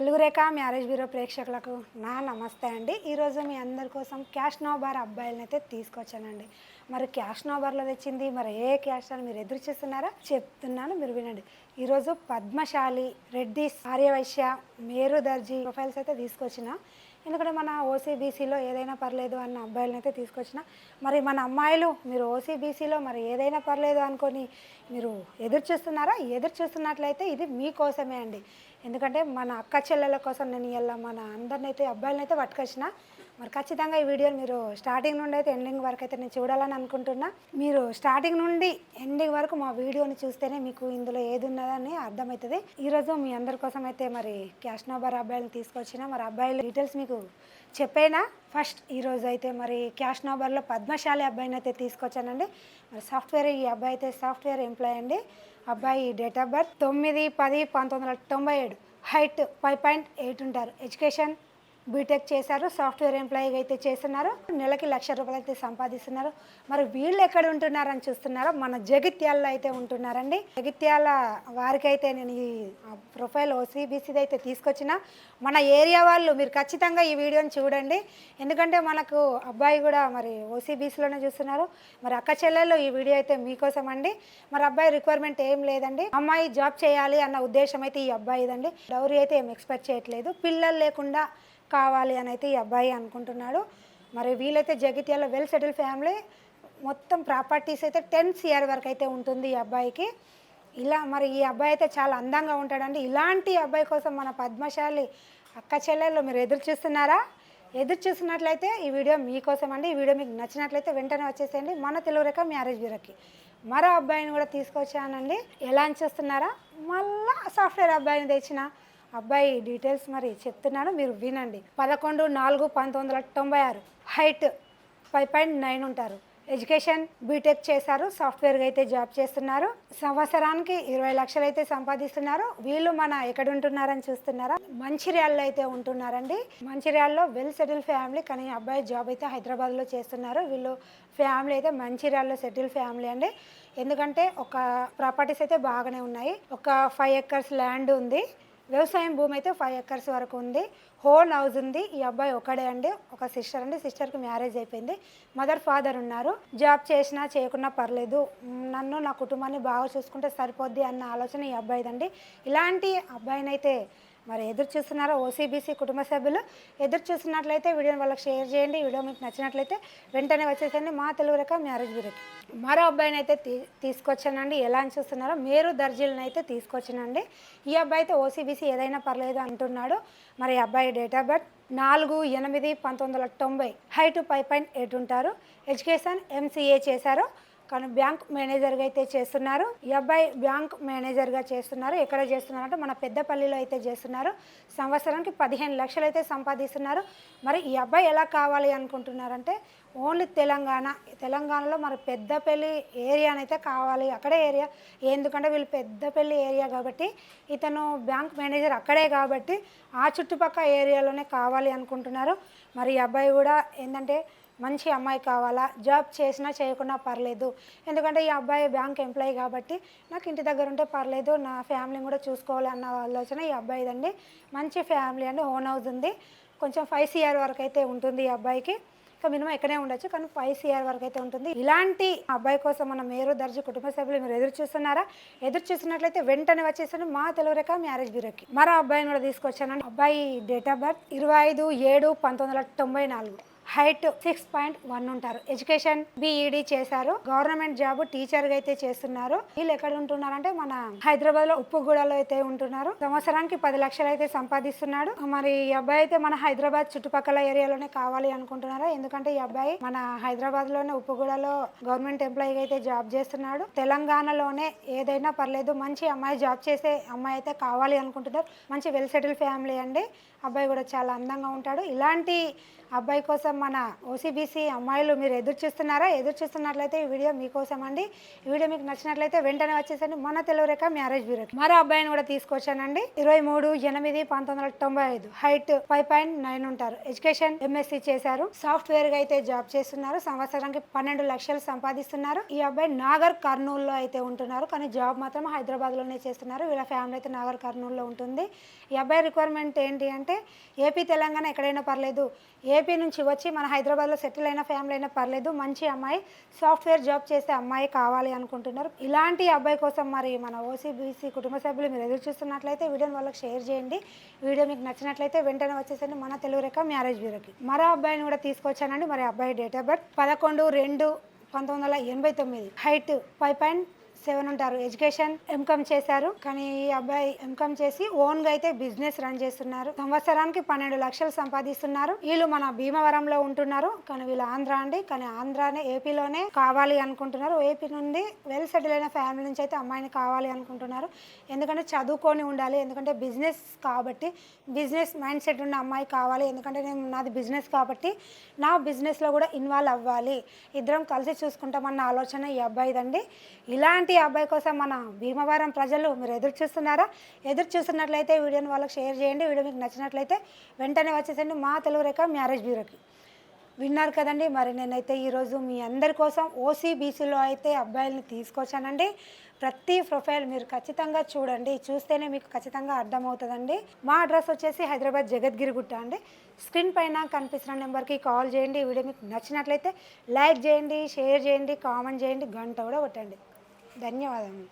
తెలుగు రేఖ marriage bureau ప్రేక్షకులకు నా నమస్తే అండి. ఈరోజు మీ అందరి కోసం క్యాష్ నో బార్ అబ్బాయిలను అయితే తీసుకొచ్చానండి. మరి క్యాష్ నో బార్లో తెచ్చింది మరి ఏ క్యాష్ అని మీరు ఎదురు చూస్తున్నారా? చెప్తున్నాను, మీరు వినండి. ఈరోజు పద్మశాలి, రెడ్డిస్, ఆర్యవైశ్య, మేరు దర్జీ ప్రొఫైల్స్ అయితే తీసుకొచ్చిన. ఎందుకంటే మన ఓసీబీసీలో ఏదైనా పర్లేదు అన్న అబ్బాయిలను అయితే తీసుకొచ్చిన. మరి మన అమ్మాయిలు మీరు ఓసీబీసీలో మరి ఏదైనా పర్లేదు అనుకొని మీరు ఎదురు చూస్తున్నారా? ఎదురు చూస్తున్నట్లయితే ఇది మీకోసమే అండి. ఎందుకంటే మన అక్క చెల్లెల కోసం నేను ఇలా మన అందరిని అయితే అబ్బాయిలను అయితే పట్టుకొచ్చిన. మరి ఖచ్చితంగా ఈ వీడియోని మీరు స్టార్టింగ్ నుండి అయితే ఎండింగ్ వరకు అయితే నేను చూడాలని అనుకుంటున్నా. మీరు స్టార్టింగ్ నుండి ఎండింగ్ వరకు మా వీడియోని చూస్తేనే మీకు ఇందులో ఏది ఉన్నదని అర్థమవుతుంది. ఈరోజు మీ అందరి కోసం అయితే మరి క్యాష్ నో బార్ అబ్బాయిలను తీసుకొచ్చిన. మరి అబ్బాయిల డీటెయిల్స్ మీకు చెప్పేనా? ఫస్ట్ ఈరోజు అయితే మరి క్యాష్ నో బార్లో పద్మశాలి అబ్బాయిని అయితే తీసుకొచ్చానండి. మరి సాఫ్ట్వేర్ ఈ అబ్బాయి అయితే సాఫ్ట్వేర్ ఎంప్లాయ్ అండి. అబ్బాయి డేట్ ఆఫ్ బర్త్ 9/10/1997, హైట్ 5.8 ఉంటారు. ఎడ్యుకేషన్ బీటెక్ చేశారు, సాఫ్ట్వేర్ ఎంప్లాయీగా అయితే చేస్తున్నారు. నెలకి ₹1,00,000 అయితే సంపాదిస్తున్నారు. మరి వీళ్ళు ఎక్కడ ఉంటున్నారని చూస్తున్నారో మన జగిత్యాలలో అయితే ఉంటున్నారండి. జగిత్యాల వారికైతే నేను ఈ ప్రొఫైల్ ఓసీబీసీది అయితే తీసుకొచ్చిన. మన ఏరియా వాళ్ళు మీరు ఖచ్చితంగా ఈ వీడియోని చూడండి. ఎందుకంటే మనకు అబ్బాయి కూడా మరి ఓసీబీసీలోనే చూస్తున్నారు. మరి అక్క చెల్లెల్లో ఈ వీడియో అయితే మీకోసం అండి. మరి అబ్బాయి రిక్వైర్మెంట్ ఏం లేదండి. అమ్మాయి జాబ్ చేయాలి అన్న ఉద్దేశం అయితే ఈ అబ్బాయిదండి. డౌరీ అయితే ఏం ఎక్స్పెక్ట్ చేయట్లేదు. పిల్లలు లేకుండా కావాలి అని అయితే ఈ అబ్బాయి అనుకుంటున్నాడు. మరి వీళ్ళైతే జగిత్యాల వెల్ సెటిల్ ఫ్యామిలీ, మొత్తం ప్రాపర్టీస్ అయితే 10 CR వరకు అయితే ఉంటుంది ఈ అబ్బాయికి. ఇలా మరి ఈ అబ్బాయి అయితే చాలా అందంగా ఉంటాడండి. ఇలాంటి అబ్బాయి కోసం మన పద్మశాలి అక్క చెల్లెళ్ళు మీరు ఎదురు చూస్తున్నారా? ఎదురు చూస్తున్నట్లయితే ఈ వీడియో మీకోసం అండి. ఈ వీడియో మీకు నచ్చినట్లయితే వెంటనే వచ్చేసేయండి మన తెలుగు రేఖ మ్యారేజ్ బ్యూరోకి. మరో అబ్బాయిని కూడా తీసుకొచ్చానండి. ఎలా అని చూస్తున్నారా? మళ్ళా సాఫ్ట్వేర్ అబ్బాయిని తెచ్చిన. అబ్బాయి డీటెయిల్స్ మరి చెప్తున్నాను, మీరు వినండి. 11/4/1996, హైట్ 5.9 ఉంటారు. ఎడ్యుకేషన్ బీటెక్ చేశారు, సాఫ్ట్వేర్గా అయితే జాబ్ చేస్తున్నారు. సంవత్సరానికి 20 లక్షలు అయితే సంపాదిస్తున్నారు. వీళ్ళు మన ఎక్కడ ఉంటున్నారని చూస్తున్నారా? మంచిర్యాలలో అయితే ఉంటున్నారండి. మంచిర్యాలలో వెల్ సెటిల్ ఫ్యామిలీ, కానీ అబ్బాయి జాబ్ అయితే హైదరాబాద్లో చేస్తున్నారు. వీళ్ళు ఫ్యామిలీ అయితే మంచిర్యాలలో సెటిల్ ఫ్యామిలీ అండి. ఎందుకంటే ఒక ప్రాపర్టీస్ అయితే బాగానే ఉన్నాయి. ఒక 5 acres ల్యాండ్ ఉంది. వ్యవసాయం భూమి అయితే 5 acres వరకు ఉంది. హోల్ హౌస్ ఉంది. ఈ అబ్బాయి ఒకడే అండి. ఒక సిస్టర్ అండి. సిస్టర్కి మ్యారేజ్ అయిపోయింది. మదర్ ఫాదర్ ఉన్నారు. జాబ్ చేసినా చేయకున్నా పర్లేదు, నన్ను నా కుటుంబాన్ని బాగా చూసుకుంటే సరిపోద్ది అన్న ఆలోచన ఈ అబ్బాయిదండి. ఇలాంటి అబ్బాయిని అయితే మరి ఎదురు చూస్తున్నారో ఓసీబీసీ కుటుంబ సభ్యులు ఎదురు చూస్తున్నట్లయితే వీడియోని వాళ్ళకి షేర్ చేయండి. వీడియో మీకు నచ్చినట్లయితే వెంటనే వచ్చేసండి మా తెలుగు రేఖ మ్యారేజ్ బ్యూరోకి. మరో అబ్బాయిని అయితే తీసుకొచ్చానండి. ఎలా అని చూస్తున్నారో మేరు దర్జీలను అయితే తీసుకొచ్చానండి. ఈ అబ్బాయి అయితే ఓసీబీసీ ఏదైనా పర్లేదు అంటున్నాడు. మరి ఈ అబ్బాయి డేట్ ఆఫ్ బర్త్ 4/8/1990, హైట్ 5.8 ఉంటారు. ఎడ్యుకేషన్ MCA చేశారు, కానీ బ్యాంక్ మేనేజర్గా అయితే చేస్తున్నారు. ఈ అబ్బాయి బ్యాంక్ మేనేజర్గా చేస్తున్నారు. ఎక్కడ చేస్తున్నారంటే మన పెద్దపల్లిలో అయితే చేస్తున్నారు. సంవత్సరానికి 15 లక్షలు అయితే సంపాదిస్తున్నారు. మరి ఈ అబ్బాయి ఎలా కావాలి అనుకుంటున్నారంటే ఓన్లీ తెలంగాణలో మరి పెద్దపల్లి ఏరియానైతే కావాలి. అక్కడే ఏరియా, ఎందుకంటే వీళ్ళు పెద్దపల్లి ఏరియా కాబట్టి ఇతను బ్యాంక్ మేనేజర్ అక్కడే కాబట్టి ఆ చుట్టుపక్కల ఏరియాలోనే కావాలి అనుకుంటున్నారు. మరి ఈ అబ్బాయి కూడా ఏంటంటే మంచి అమ్మాయి కావాలా, జాబ్ చేసినా చేయకున్నా పర్లేదు, ఎందుకంటే ఈ అబ్బాయి బ్యాంక్ ఎంప్లాయీ కాబట్టి నాకు ఇంటి దగ్గర ఉంటే పర్లేదు, నా ఫ్యామిలీని కూడా చూసుకోవాలి అన్న ఆలోచన ఈ అబ్బాయిదండి. మంచి ఫ్యామిలీ అండి. ఓన్ హౌస్ ఉంది. కొంచెం 5 CR వరకు అయితే ఉంటుంది ఈ అబ్బాయికి. ఇంకా మినిమం ఎక్కడే ఉండొచ్చు, కానీ 5 CR వరకు అయితే ఉంటుంది. ఇలాంటి అబ్బాయి కోసం మన మేరు దర్జీ కుటుంబ సభ్యులు మీరు ఎదురు చూస్తున్నారా? ఎదురు చూస్తున్నట్లయితే వెంటనే వచ్చేసాను మా తెలుగు రేఖ మ్యారేజ్ బ్యూరోకి. మరో అబ్బాయిని కూడా తీసుకొచ్చానండి. అబ్బాయి డేట్ ఆఫ్ బర్త్ 25/7/1994, హైట్ 6.1 ఉంటారు. ఎడ్యుకేషన్ BEd చేశారు. గవర్నమెంట్ జాబ్ టీచర్గా అయితే చేస్తున్నారు. వీళ్ళు ఎక్కడ ఉంటున్నారంటే మన హైదరాబాద్ లో ఉప్పుగూడలో అయితే ఉంటున్నారు. సంవత్సరానికి 10 లక్షలు అయితే సంపాదిస్తున్నాడు. మరి ఈ అబ్బాయి అయితే మన హైదరాబాద్ చుట్టుపక్కల ఏరియాలోనే కావాలి అనుకుంటున్నారు. ఎందుకంటే ఈ అబ్బాయి మన హైదరాబాద్ లోనే ఉప్పుగూడలో గవర్నమెంట్ ఎంప్లాయీగా అయితే జాబ్ చేస్తున్నాడు. తెలంగాణలోనే ఏదైనా పర్లేదు, మంచి అమ్మాయి జాబ్ చేసే అమ్మాయి అయితే కావాలి అనుకుంటున్నారు. మంచి వెల్ సెటిల్ ఫ్యామిలీ అండి. అబ్బాయి కూడా చాలా అందంగా ఉంటాడు. ఇలాంటి అబ్బాయి కోసం మన ఓసీబీసీ అమ్మాయిలు మీరు ఎదురు చూస్తున్నారా? ఎదురు చూస్తున్నట్లయితే ఈ వీడియో మీకోసం అండి. ఈ వీడియో మీకు నచ్చినట్లయితే వెంటనే వచ్చేసండి మన తెలుగురేఖ మ్యారేజ్ బ్యూరోకి. మరో అబ్బాయిని కూడా తీసుకొచ్చానండి. 23/8/1995, హైట్ 5.9 ఉంటారు. ఎడ్యుకేషన్ ఎంఎస్సీ చేశారు. సాఫ్ట్వేర్ గా అయితే జాబ్ చేస్తున్నారు. సంవత్సరానికి 12 లక్షలు సంపాదిస్తున్నారు. ఈ అబ్బాయి నాగర్ కర్నూలులో అయితే ఉంటున్నారు, కానీ జాబ్ మాత్రం హైదరాబాద్ లోనే చేస్తున్నారు. వీళ్ళ ఫ్యామిలీ అయితే నాగర్ కర్నూలులో ఉంటుంది. ఈ అబ్బాయి రిక్వైర్మెంట్ ఏంటి అంటే ఏపీ తెలంగాణ ఎక్కడైనా పర్లేదు, ఏపీ నుంచి వచ్చి మన హైదరాబాద్లో సెటిల్ అయిన ఫ్యామిలీ అయినా పర్లేదు, మంచి అమ్మాయి, సాఫ్ట్వేర్ జాబ్ చేసే అమ్మాయి కావాలి అనుకుంటున్నారు. ఇలాంటి అబ్బాయి కోసం మరి మన ఓసీబీసీ కుటుంబ సభ్యులు మీరు ఎదురు చూస్తున్నట్లయితే వీడియోని వాళ్ళకి షేర్ చేయండి. వీడియో మీకు నచ్చినట్లయితే వెంటనే వచ్చేసండి మన తెలుగురేఖ మ్యారేజ్ బ్యూరోకి. మరో అబ్బాయిని కూడా తీసుకొచ్చానండి. మరి అబ్బాయి డేట్ ఆఫ్ బర్త్ 11/2/1989, హైట్ 5.7 ఉంటారు. ఎడ్యుకేషన్ ఎంకామ్ చేశారు, కానీ ఈ అబ్బాయి ఎంకామ్ చేసి ఓన్ గా అయితే బిజినెస్ రన్ చేస్తున్నారు. సంవత్సరానికి 12 లక్షలు సంపాదిస్తున్నారు. వీళ్ళు మన భీమవరంలో ఉంటున్నారు, కానీ వీళ్ళు ఆంధ్ర అండి. కానీ ఆంధ్రానే ఏపీలోనే కావాలి అనుకుంటున్నారు. ఏపీ నుండి వెల్ సెటిల్ అయిన ఫ్యామిలీ నుంచి అయితే అమ్మాయిని కావాలి అనుకుంటున్నారు. ఎందుకంటే చదువుకొని ఉండాలి, ఎందుకంటే బిజినెస్ కాబట్టి, బిజినెస్ మైండ్ సెట్ ఉన్న అమ్మాయి కావాలి. ఎందుకంటే నాది బిజినెస్ కాబట్టి నా బిజినెస్లో కూడా ఇన్వాల్వ్ అవ్వాలి, ఇద్దరం కలిసి చూసుకుంటామన్న ఆలోచన ఈ అబ్బాయిదండి. ఇలాంటి అబ్బాయి కోసం మన భీమవరం ప్రజలు మీరు ఎదురు చూస్తున్నారా? ఎదురు చూస్తున్నట్లయితే వీడియోని వాళ్ళకి షేర్ చేయండి. వీడియో మీకు నచ్చినట్లయితే వెంటనే వచ్చేసండి మా తెలుగురేఖ మ్యారేజ్ బ్యూరోకి. విన్నారు కదండి, మరి నేనైతే ఈరోజు మీ అందరి కోసం ఓసీబీసీలో అయితే అబ్బాయిల్ని తీసుకొచ్చానండి. ప్రతి ప్రొఫైల్ మీరు ఖచ్చితంగా చూడండి, చూస్తేనే మీకు ఖచ్చితంగా అర్థమవుతుందండి. మా అడ్రస్ వచ్చేసి హైదరాబాద్ జగద్గిరిగుట్ట అండి. స్క్రీన్ పైన కనిపిస్తున్న నెంబర్కి కాల్ చేయండి. వీడియో మీకు నచ్చినట్లయితే లైక్ చేయండి, షేర్ చేయండి, కామెంట్ చేయండి, గంట కూడా కొట్టండి. ధన్యవాదములు.